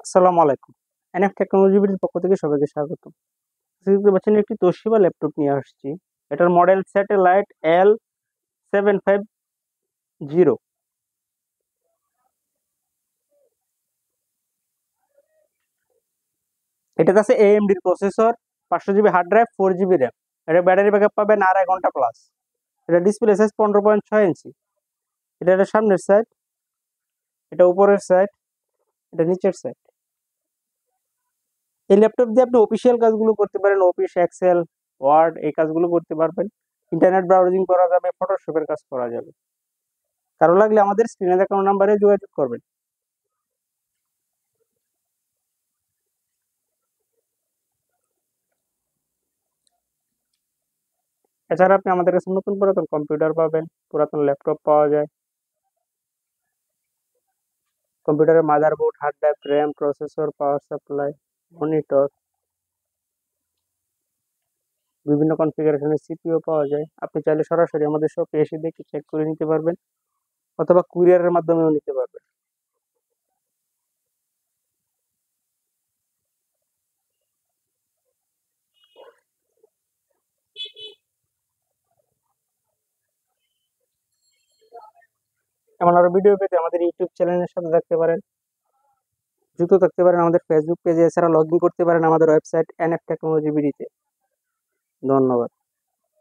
আসসালামু আলাইকুম। NF technology বিডির পক্ষ থেকে সবাইকে স্বাগত। দেখতে পাচ্ছেন একটি তোশিবা ল্যাপটপ নিয়ে আসছি। এটার মডেল স্যাটেলাইট L750। এটাতে আছে AMD processor, 500 GB hard drive, 4 GB RAM. এটা ব্যাটারি ব্যাকআপ পাবেন 2.5 ঘন্টা প্লাস। এটা ডিসপ্লে সাইজ 15.6 ইঞ্চি। এটা সামনের সাইড, এটা উপরের সাইড, এটা নিচের সাইড। এই ল্যাপটপ দিয়ে আপনি অফিসিয়াল কাজগুলো করতে পারেন, অফিস, এক্সেল, ওয়ার্ড, এই কাজগুলো করতে পারবেন। ইন্টারনেট ব্রাউজিং করা যাবে, ফটোশপের কাজ করা যাবে। কারো লাগলে আমাদের স্ক্রিনে দেখানো নাম্বারে যোগাযোগ করবেন। এছাড়া আপনি আমাদের কাছে নতুন পুরাতন কম্পিউটার পাবেন, পুরাতন ল্যাপটপ পাওয়া যায়। কম্পিউটারের motherboard, hard drive, RAM, processor, power supply, monitor, বিভিন্ন কনফিগারেশনের সিপিইউ পাওয়া যায়। আপনি চাইলে সরাসরি আমাদের শপে এসে দেখে চেক করে নিতে পারবেন, অথবা কুরিয়ারের মাধ্যমেও নিতে পারবেন। এমন আরো ভিডিও পেতে আমাদের ইউটিউব চ্যানেলের সাথে থাকতে পারেন, যুক্ত থাকতে পারেন আমাদের ফেসবুক পেজে। এছাড়া লগ ইন করতে পারেন আমাদের ওয়েবসাইট এনএফ টেকনোলজি বিডিতে। ধন্যবাদ।